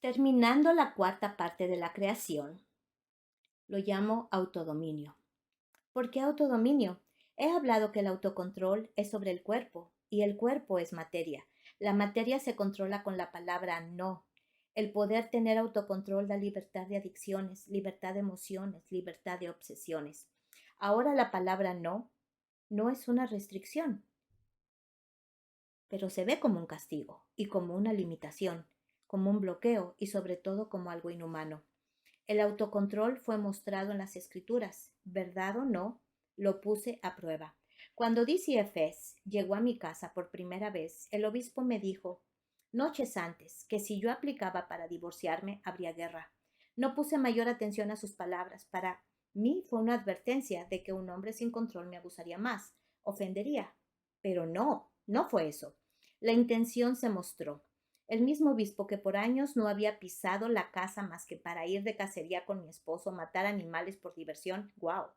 Terminando la cuarta parte de la creación, lo llamo autodominio. ¿Por qué autodominio? He hablado que el autocontrol es sobre el cuerpo y el cuerpo es materia. La materia se controla con la palabra no. El poder tener autocontrol da libertad de adicciones, libertad de emociones, libertad de obsesiones. Ahora la palabra no es una restricción, pero se ve como un castigo y como una limitación, como un bloqueo y sobre todo como algo inhumano. El autocontrol fue mostrado en las escrituras, verdad o no, lo puse a prueba. Cuando DCFS llegó a mi casa por primera vez, el obispo me dijo, noches antes, que si yo aplicaba para divorciarme, habría guerra. No puse mayor atención a sus palabras. Para mí fue una advertencia de que un hombre sin control me abusaría más, ofendería. Pero no fue eso. La intención se mostró. El mismo obispo que por años no había pisado la casa más que para ir de cacería con mi esposo, matar animales por diversión. ¡Guau!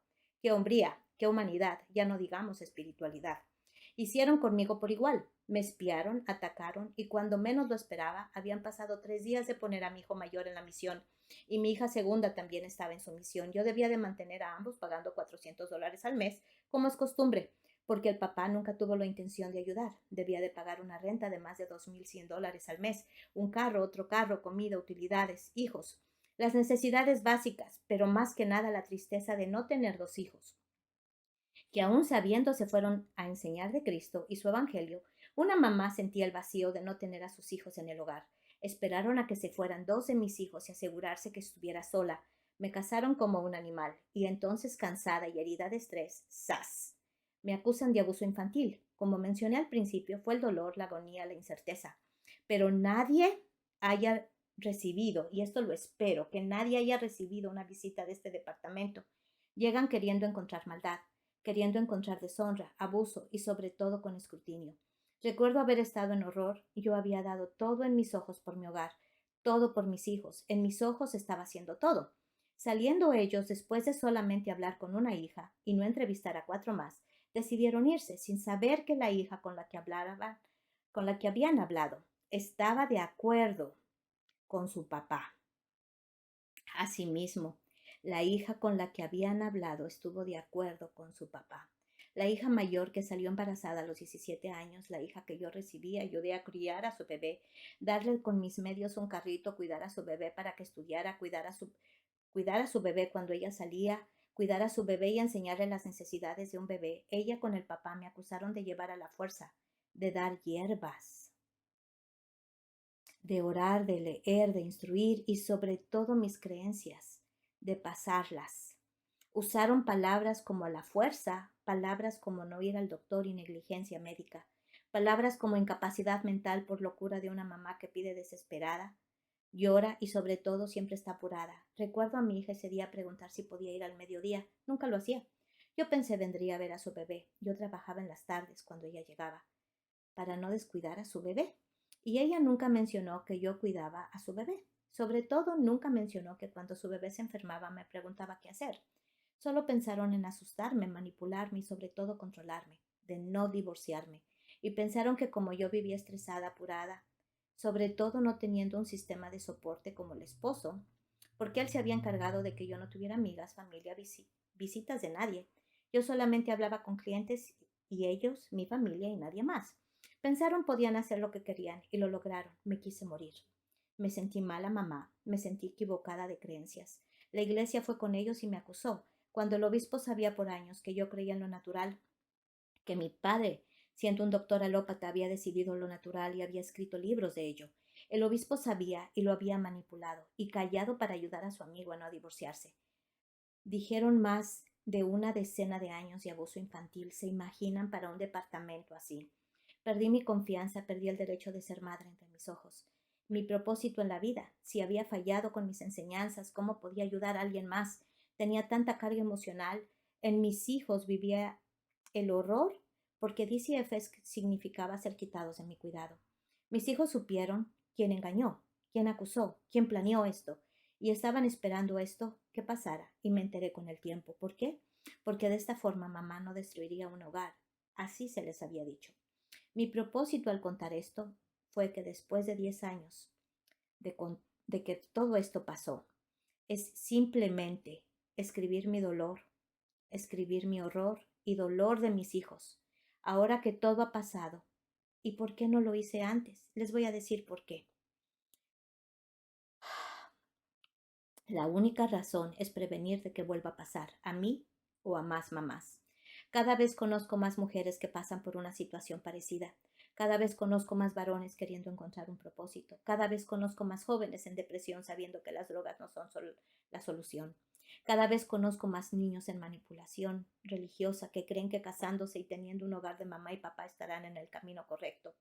¡Qué hombría! ¡Qué humanidad! Ya no digamos espiritualidad. Hicieron conmigo por igual. Me espiaron, atacaron y cuando menos lo esperaba, habían pasado 3 días de poner a mi hijo mayor en la misión y mi hija segunda también estaba en su misión. Yo debía de mantener a ambos pagando $400 al mes, como es costumbre, porque el papá nunca tuvo la intención de ayudar. Debía de pagar una renta de más de $2,100 al mes, un carro, otro carro, comida, utilidades, hijos. Las necesidades básicas, pero más que nada la tristeza de no tener 2 hijos, que aún sabiendo se fueron a enseñar de Cristo y su Evangelio, una mamá sentía el vacío de no tener a sus hijos en el hogar. Esperaron a que se fueran 2 de mis hijos y asegurarse que estuviera sola. Me cazaron como un animal y entonces, cansada y herida de estrés, ¡zas! Me acusan de abuso infantil. Como mencioné al principio, fue el dolor, la agonía, la incerteza. Pero nadie haya recibido, y esto lo espero, que nadie haya recibido una visita de este departamento. Llegan queriendo encontrar maldad, queriendo encontrar deshonra, abuso y sobre todo con escrutinio. Recuerdo haber estado en horror y yo había dado todo en mis ojos por mi hogar, todo por mis hijos. En mis ojos estaba haciendo todo. Saliendo ellos, después de solamente hablar con una hija y no entrevistar a 4 más, decidieron irse sin saber que la hija con la que habían hablado, estaba de acuerdo con su papá. Asimismo, la hija con la que habían hablado estuvo de acuerdo con su papá. La hija mayor que salió embarazada a los 17 años, la hija que yo recibí, ayudé a criar a su bebé, darle con mis medios un carrito, cuidar a su bebé para que estudiara, cuidar a su bebé cuando ella salía, cuidar a su bebé y enseñarle las necesidades de un bebé. Ella con el papá me acusaron de llevar a la fuerza, de dar hierbas, de orar, de leer, de instruir y sobre todo mis creencias, de pasarlas. Usaron palabras como la fuerza, palabras como no ir al doctor y negligencia médica, palabras como incapacidad mental por locura de una mamá que pide desesperada, llora y sobre todo siempre está apurada. Recuerdo a mi hija ese día preguntar si podía ir al mediodía. Nunca lo hacía. Yo pensé vendría a ver a su bebé. Yo trabajaba en las tardes cuando ella llegaba, para no descuidar a su bebé. Y ella nunca mencionó que yo cuidaba a su bebé. Sobre todo, nunca mencionó que cuando su bebé se enfermaba me preguntaba qué hacer. Solo pensaron en asustarme, manipularme y sobre todo controlarme, de no divorciarme. Y pensaron que como yo vivía estresada, apurada, sobre todo no teniendo un sistema de soporte como el esposo, porque él se había encargado de que yo no tuviera amigas, familia, visitas de nadie. Yo solamente hablaba con clientes y ellos, mi familia y nadie más. Pensaron podían hacer lo que querían y lo lograron. Me quise morir. Me sentí mala mamá, me sentí equivocada de creencias. La iglesia fue con ellos y me acusó, cuando el obispo sabía por años que yo creía en lo natural, que mi padre, siendo un doctor alópata, había decidido lo natural y había escrito libros de ello. El obispo sabía y lo había manipulado y callado para ayudar a su amigo a no divorciarse. Dijeron más de una decena de años de abuso infantil. ¿Se imaginan para un departamento así? Perdí mi confianza, perdí el derecho de ser madre entre mis ojos. Mi propósito en la vida, si había fallado con mis enseñanzas, ¿cómo podía ayudar a alguien más? Tenía tanta carga emocional. En mis hijos vivía el horror porque DCFS significaba ser quitados de mi cuidado. Mis hijos supieron quién engañó, quién acusó, quién planeó esto y estaban esperando esto que pasara y me enteré con el tiempo. ¿Por qué? Porque de esta forma mamá no destruiría un hogar. Así se les había dicho. Mi propósito al contar esto fue que después de 10 años de, de que todo esto pasó es simplemente escribir mi dolor, escribir mi horror y dolor de mis hijos, ahora que todo ha pasado. ¿Y por qué no lo hice antes? Les voy a decir por qué. La única razón es prevenir de que vuelva a pasar a mí o a más mamás. Cada vez conozco más mujeres que pasan por una situación parecida. Cada vez conozco más varones queriendo encontrar un propósito. Cada vez conozco más jóvenes en depresión sabiendo que las drogas no son la solución. Cada vez conozco más niños en manipulación religiosa que creen que casándose y teniendo un hogar de mamá y papá estarán en el camino correcto.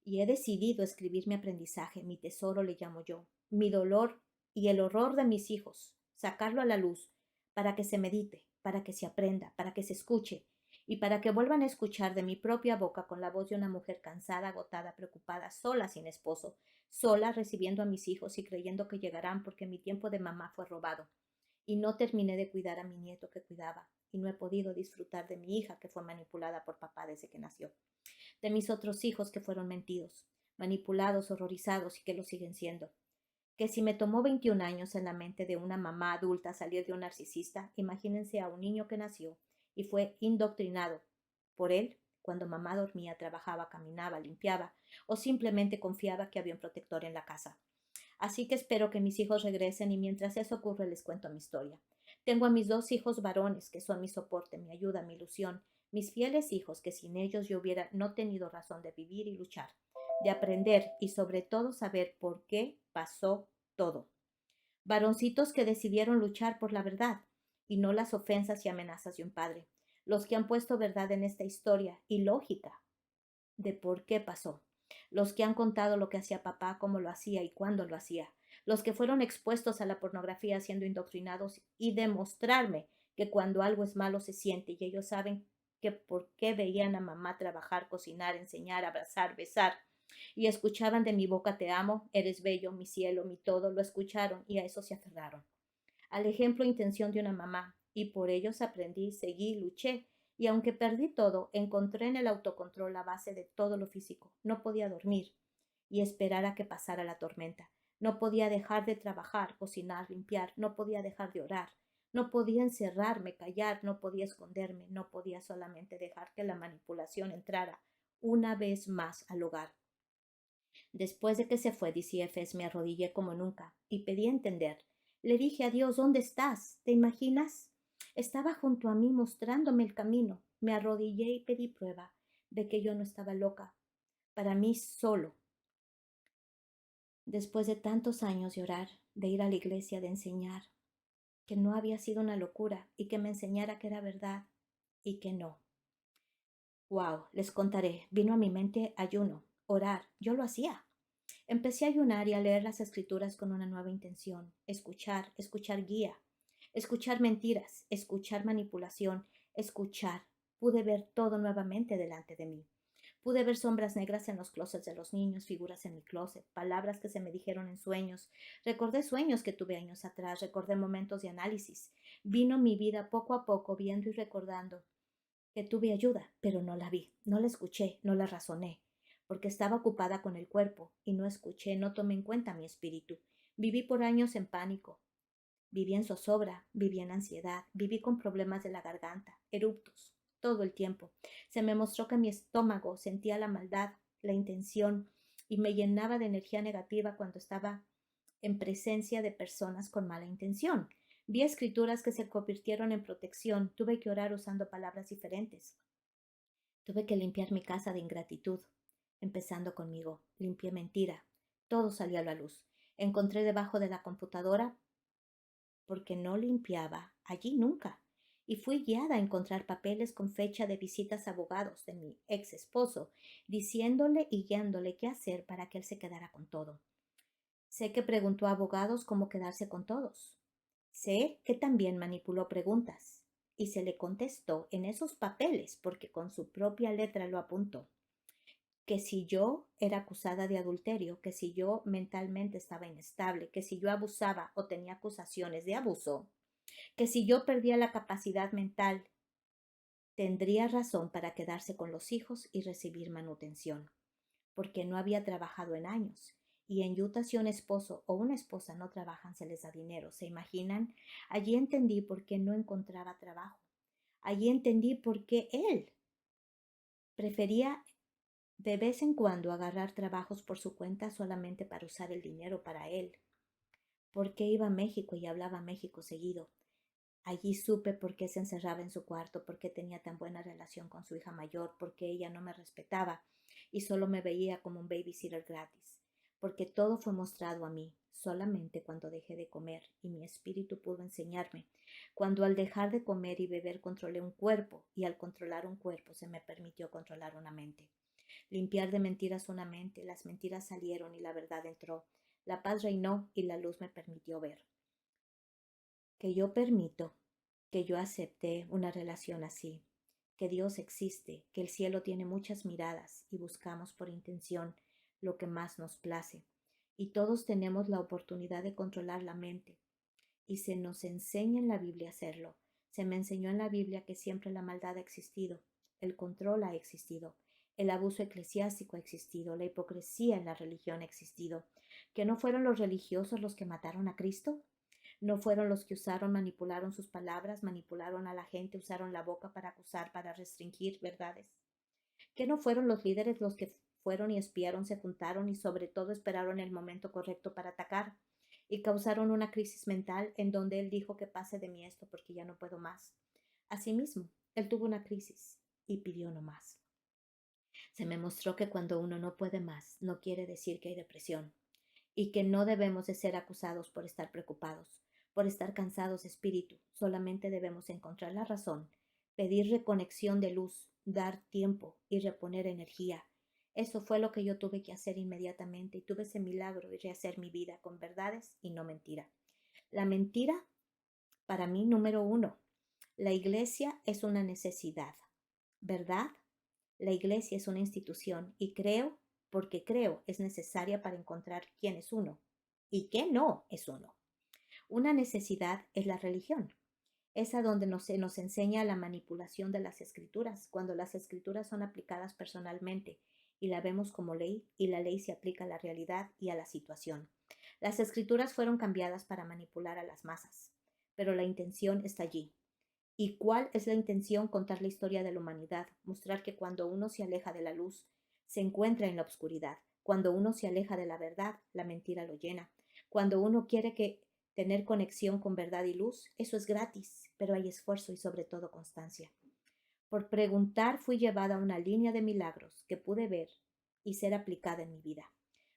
Y he decidido escribir mi aprendizaje, mi tesoro le llamo yo, mi dolor y el horror de mis hijos, sacarlo a la luz para que se medite, para que se aprenda, para que se escuche y para que vuelvan a escuchar de mi propia boca con la voz de una mujer cansada, agotada, preocupada, sola, sin esposo, sola recibiendo a mis hijos y creyendo que llegarán porque mi tiempo de mamá fue robado. Y no terminé de cuidar a mi nieto que cuidaba y no he podido disfrutar de mi hija que fue manipulada por papá desde que nació, de mis otros hijos que fueron mentidos, manipulados, horrorizados y que lo siguen siendo. Que si me tomó 21 años en la mente de una mamá adulta salir de un narcisista, imagínense a un niño que nació y fue indoctrinado por él cuando mamá dormía, trabajaba, caminaba, limpiaba o simplemente confiaba que había un protector en la casa. Así que espero que mis hijos regresen y mientras eso ocurre les cuento mi historia. Tengo a mis 2 hijos varones que son mi soporte, mi ayuda, mi ilusión, mis fieles hijos que sin ellos yo hubiera no tenido razón de vivir y luchar, de aprender y sobre todo saber por qué pasó todo. Varoncitos que decidieron luchar por la verdad y no las ofensas y amenazas de un padre, los que han puesto verdad en esta historia y lógica de por qué pasó, los que han contado lo que hacía papá, cómo lo hacía y cuándo lo hacía, los que fueron expuestos a la pornografía siendo indoctrinados y demostrarme que cuando algo es malo se siente y ellos saben que por qué veían a mamá trabajar, cocinar, enseñar, abrazar, besar y escuchaban de mi boca te amo, eres bello, mi cielo, mi todo, lo escucharon y a eso se aferraron al ejemplo e intención de una mamá, y por ellos aprendí, seguí, luché, y aunque perdí todo, encontré en el autocontrol la base de todo lo físico. No podía dormir y esperar a que pasara la tormenta. No podía dejar de trabajar, cocinar, limpiar, no podía dejar de orar. No podía encerrarme, callar, no podía esconderme, no podía solamente dejar que la manipulación entrara una vez más al hogar. Después de que se fue DCFS me arrodillé como nunca y pedí entender. Le dije a Dios, ¿dónde estás? ¿Te imaginas? Estaba junto a mí mostrándome el camino. Me arrodillé y pedí prueba de que yo no estaba loca. Para mí solo. Después de tantos años de orar, de ir a la iglesia, de enseñar, que no había sido una locura y que me enseñara que era verdad y que no. Wow, les contaré. Vino a mi mente ayuno, orar. Yo lo hacía. Empecé a ayunar y a leer las escrituras con una nueva intención, escuchar, escuchar guía, escuchar mentiras, escuchar manipulación, escuchar. Pude ver todo nuevamente delante de mí. Pude ver sombras negras en los closets de los niños, figuras en mi closet, palabras que se me dijeron en sueños. Recordé sueños que tuve años atrás, recordé momentos de análisis. Vino mi vida poco a poco viendo y recordando que tuve ayuda, pero no la vi, no la escuché, no la razoné, porque estaba ocupada con el cuerpo y no escuché, no tomé en cuenta mi espíritu. Viví por años en pánico, viví en zozobra, viví en ansiedad, viví con problemas de la garganta, eruptos, todo el tiempo. Se me mostró que mi estómago sentía la maldad, la intención y me llenaba de energía negativa cuando estaba en presencia de personas con mala intención. Vi escrituras que se convirtieron en protección. Tuve que orar usando palabras diferentes. Tuve que limpiar mi casa de ingratitud, empezando conmigo. Limpié mentira. Todo salió a la luz. Encontré debajo de la computadora porque no limpiaba allí nunca. Y fui guiada a encontrar papeles con fecha de visitas a abogados de mi ex esposo, diciéndole y guiándole qué hacer para que él se quedara con todo. Sé que preguntó a abogados cómo quedarse con todos. Sé que también manipuló preguntas y se le contestó en esos papeles porque con su propia letra lo apuntó. Que si yo era acusada de adulterio, que si yo mentalmente estaba inestable, que si yo abusaba o tenía acusaciones de abuso, que si yo perdía la capacidad mental, tendría razón para quedarse con los hijos y recibir manutención, porque no había trabajado en años Y en Utah, si un esposo o una esposa no trabajan, se les da dinero. ¿Se imaginan? Allí entendí por qué no encontraba trabajo. Allí entendí por qué él prefería de vez en cuando agarrar trabajos por su cuenta solamente para usar el dinero para él. ¿Por qué iba a México y hablaba México seguido? Allí supe por qué se encerraba en su cuarto, por qué tenía tan buena relación con su hija mayor, por qué ella no me respetaba y solo me veía como un babysitter gratis, porque todo fue mostrado a mí solamente cuando dejé de comer y mi espíritu pudo enseñarme, cuando al dejar de comer y beber controlé un cuerpo y al controlar un cuerpo se me permitió controlar una mente. Limpiar de mentiras una mente, las mentiras salieron y la verdad entró, la paz reinó y la luz me permitió ver. Que yo permito, que yo acepté una relación así, que Dios existe, que el cielo tiene muchas miradas y buscamos por intención lo que más nos place. Y todos tenemos la oportunidad de controlar la mente. Y se nos enseña en la Biblia a hacerlo. Se me enseñó en la Biblia que siempre la maldad ha existido, el control ha existido, el abuso eclesiástico ha existido, la hipocresía en la religión ha existido. ¿Que no fueron los religiosos los que mataron a Cristo? ¿No fueron los que usaron, manipularon sus palabras, manipularon a la gente, usaron la boca para acusar, para restringir verdades? ¿Que no fueron los líderes los que fueron y espiaron, se juntaron y sobre todo esperaron el momento correcto para atacar y causaron una crisis mental en donde él dijo que pase de mí esto porque ya no puedo más? Asimismo, él tuvo una crisis y pidió no más. Se me mostró que cuando uno no puede más, no quiere decir que hay depresión y que no debemos de ser acusados por estar preocupados, por estar cansados de espíritu. Solamente debemos encontrar la razón, pedir reconexión de luz, dar tiempo y reponer energía. Eso fue lo que yo tuve que hacer inmediatamente y tuve ese milagro de rehacer mi vida con verdades y no mentira. La mentira, para mí, número uno, la iglesia es una necesidad, ¿verdad? La iglesia es una institución y creo, porque creo, es necesaria para encontrar quién es uno y qué no es uno. Una necesidad es la religión. Es a donde se nos enseña la manipulación de las escrituras, cuando las escrituras son aplicadas personalmente y la vemos como ley y la ley se aplica a la realidad y a la situación. Las escrituras fueron cambiadas para manipular a las masas, pero la intención está allí. ¿Y cuál es la intención? Contar la historia de la humanidad, mostrar que cuando uno se aleja de la luz, se encuentra en la oscuridad. Cuando uno se aleja de la verdad, la mentira lo llena. Cuando uno quiere tener conexión con verdad y luz, eso es gratis, pero hay esfuerzo y sobre todo constancia. Por preguntar fui llevada a una línea de milagros que pude ver y ser aplicada en mi vida.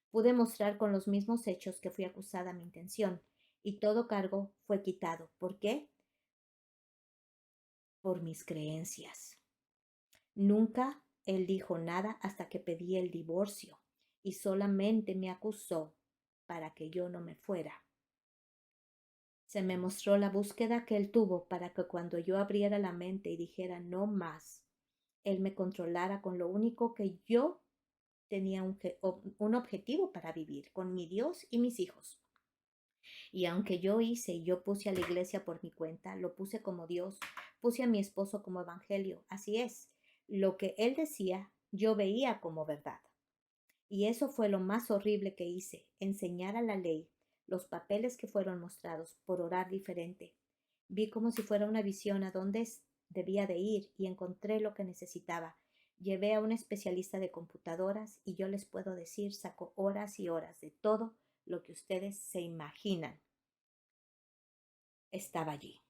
Pude mostrar con los mismos hechos que fui acusada mi intención y todo cargo fue quitado. ¿Por qué? Por mis creencias. Nunca él dijo nada hasta que pedí el divorcio y solamente me acusó para que yo no me fuera. Se me mostró la búsqueda que él tuvo para que cuando yo abriera la mente y dijera no más, él me controlara con lo único que yo tenía un objetivo para vivir, con mi Dios y mis hijos. Y aunque yo puse a la iglesia por mi cuenta, lo puse como Dios, puse a mi esposo como evangelio. Así es, lo que él decía, yo veía como verdad. Y eso fue lo más horrible que hice, enseñar a la ley los papeles que fueron mostrados por orar diferente. Vi como si fuera una visión a dónde debía de ir y encontré lo que necesitaba. Llevé a un especialista de computadoras y yo les puedo decir, sacó horas y horas de todo lo que ustedes se imaginan. Estaba allí.